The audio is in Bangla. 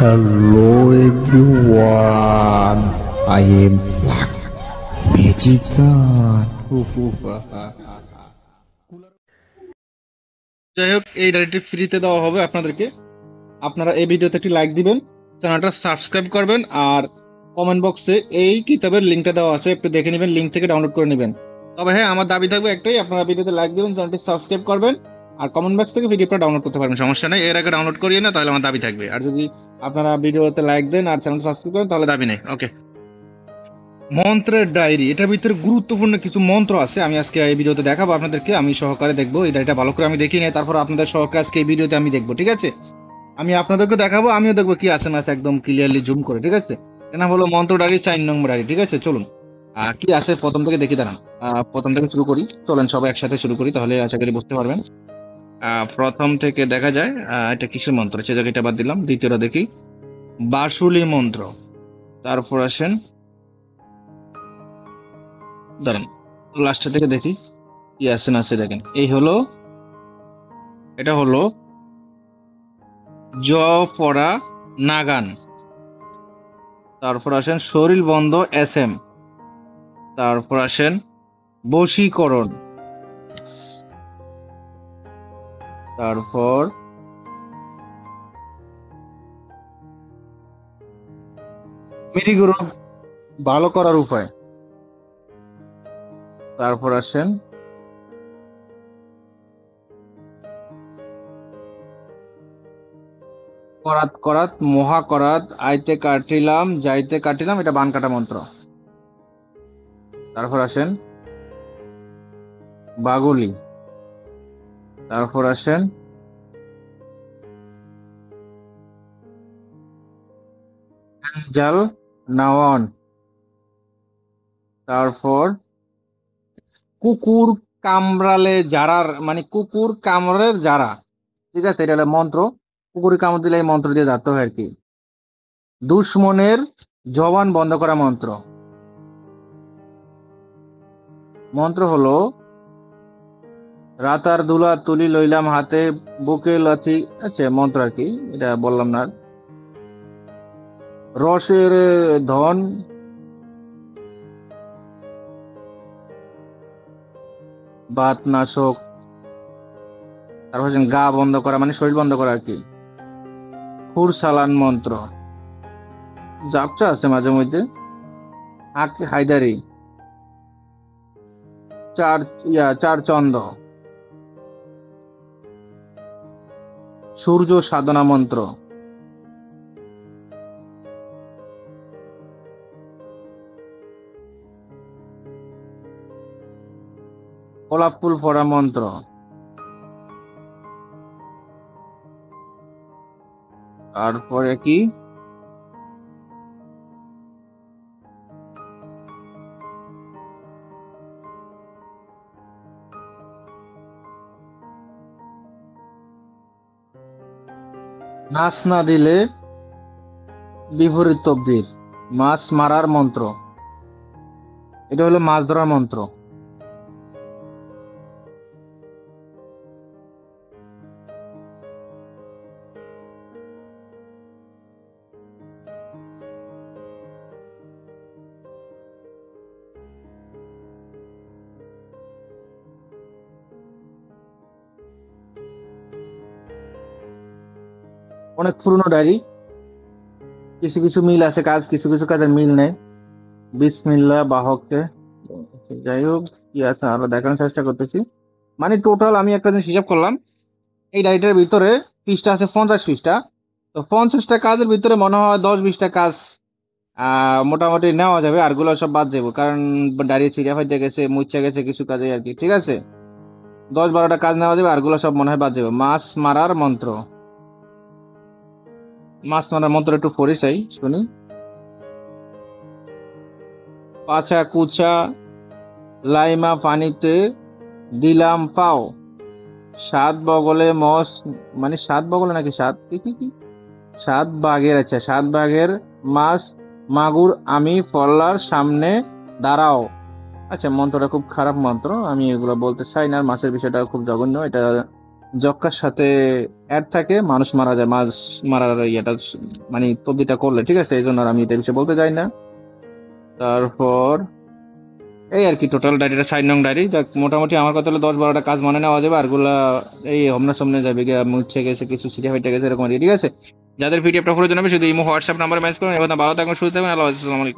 Hello everyone, I am Black Magician. যাই হোক, এই ডায়েরিটি ফ্রিতে দেওয়া হবে আপনাদেরকে। আপনারা এই ভিডিওতে একটি লাইক দিবেন, চ্যানেলটা সাবস্ক্রাইব করবেন, আর কমেন্ট বক্সে এই কিতাবের লিঙ্কটা দেওয়া আছে, একটু দেখে নেবেন, লিঙ্ক থেকে ডাউনলোড করে নেবেন। তবে হ্যাঁ, আমার দাবি থাকবে একটাই, আপনারা ভিডিওতে লাইক দিবেন, চ্যানেলটি সাবস্ক্রাইব করবেন, আর কমেন্ট বক্স থেকে ভিডিওটা ডাউনলোড করতে পারবেন, সমস্যা নেই। এর আগে ডাউনলোড করিয়ে না, তাহলে আমার দাবি থাকবে। আর যদি আপনারা ভিডিওতে লাইক দেন আর চ্যানেলটা সাবস্ক্রাইব করেন, তাহলে দাবি নেই। ওকে, মন্ত্রের ডায়েরি, এটার ভিতরে গুরুত্বপূর্ণ কিছু মন্ত্র আছে, আমি আজকে এই ভিডিওতে দেখাবো আপনাদেরকে। আমি সহকারে দেখবো এই ডায়েরিটা, ভালো করে আমি দেখি নাই, তারপর আপনাদের সহকারে আজকে এই ভিডিওতে আমি দেখবো, ঠিক আছে? আমি আপনাদেরকে দেখাবো, আমিও দেখবো কি আছে না আছে, একদম ক্লিয়ারলি জুম করে, ঠিক আছে? এটা হলো মন্ত্র ডায়েরি 4 নম্বর ডায়েরি, ঠিক আছে? চলুন কি আছে প্রথম থেকে দেখি, দাঁড়ান। প্রথম থেকে শুরু করি, চলেন সবাই একসাথে শুরু করি, তাহলে আশা করি বুঝতে পারবেন। প্রথম থেকে দেখা যায় এটা কিসের মন্ত্র, সে জায়গাটা বাদ দিলাম। দ্বিতীয়টা দেখি, বাসুলি মন্ত্র। তারপর আসেন, দাঁড়ান লাস্টের থেকে দেখি কি আছে না আছে, দেখেন। এটা হলো জ পড়া নাগান। তারপর আসেন শরীর বন্ধ SM। তারপর আসেন বশীকরণ। তারপর মৃগরোগ ভালো করার উপায়। তারপর আসেন করাত করাত মহা করাত, আইতে কাটিলাম যাইতে কাটিলাম, এটা বান কাটা মন্ত্র। তারপর আসেন বাগুলি। তারপর আসেন জাল নাওয়ান। তারপর কুকুর কামড়ালে জারার, মানে কুকুর কামড়ের জারা, ঠিক আছে? এটা হলো মন্ত্র, কুকুরে কামড় দিলে এই মন্ত্র দিয়ে যাতে হয় আর কি। দুশ্মনের জবান বন্ধ করা মন্ত্র। মন্ত্র হলো রাতার দুলা তুলি লইলাম হাতে, বুকে লাথি, আচ্ছা মন্ত্র আর কি, এটা বললাম না। রসের ধন বাতনাশক। তারপর গা বন্ধ করা, মানে শরীর বন্ধ করা আর কি। খুর সালান মন্ত্র, জাপচা আছে মাঝে মধ্যে। হায়দারি। চার চন্দ। সূর্য সাধনা মন্ত্র। গোলাপ ফুল পড়া মন্ত্র। তারপরে কি, নাচ না দিলে বিপরীত তকদির, মাছ মারার মন্ত্র। এটা হলো মাছ ধরার মন্ত্র। অনেক পুরনো ডায়েরি, কিছু কিছু মিল আছে কাজ, কিছু কিছু কাজের মিল নেই। বিসমিল্লাহ বাহককে, যাই হোক কি আছে আরো দেখানোর চেষ্টা করতেছি। মানে টোটাল আমি একটা জিনিস হিসাব করলাম, এই ডায়েরিটার ভিতরে পৃষ্ঠা আছে 50 পৃষ্ঠা। তো 50টা কাজের ভিতরে মনে হয় 10-20টা কাজ মোটামুটি নেওয়া যাবে, আরগুলো সব বাদ যাবো, কারণ ডায়েরি ছিঁড়া ফাইটে গেছে, মুচ্ছা গেছে কিছু কাজে আর কি, ঠিক আছে? 10-12টা কাজ নেওয়া যাবে, আরগুলো সব মনে হয় বাদ যাবে। মাছ মারার মন্ত্র। মাছ মারার মন্ত্র একটু পড়ে চাই, শুনি। পাছা কুচা লাইমা পানিতে দিলাম পাও, সাত বগলে মস, মানে সাত বগলে নাকি সাত কি কি কি, সাত বাঘের, আচ্ছা 7 বাঘের মাছ মাগুর আমি ফল্লার সামনে দাঁড়াও। আচ্ছা মন্ত্রটা খুব খারাপ মন্ত্র, আমি এগুলো বলতে চাই না, মাছের বিষয়টা খুব জঘন্য, এটা যক্ষার সাথে অ্যাড থাকে, মানুষ মারা যায়, মাছ মারার ইয়েটা মানে তদবিরটা করলে, ঠিক আছে? এই জন্য আর আমি এটা বিষয়ে বলতে চাই না। তারপর এই আর কি টোটাল ডায়েরিটা 6 নং ডায়েরি। যাক, মোটামুটি আমার কথা হলো 10-12টা কাজ মনে নেওয়া যাবে, আরগুলা এই হোমনা সামনে যাবে গিয়ে, মুছে গেছে কিছু, সিরিয়া ফেটে গেছে, এরকম আর কি, ঠিক আছে? যাদের পিডিএফটা প্রয়োজন হবে শুধু ইমো হোয়াটসঅ্যাপ নাম্বারে মেসেজ করুন। এবার ভালো থাকবেন, সুস্থ থাকবেন, আল্লাহ হাফেজ, আসসালামু আলাইকুম।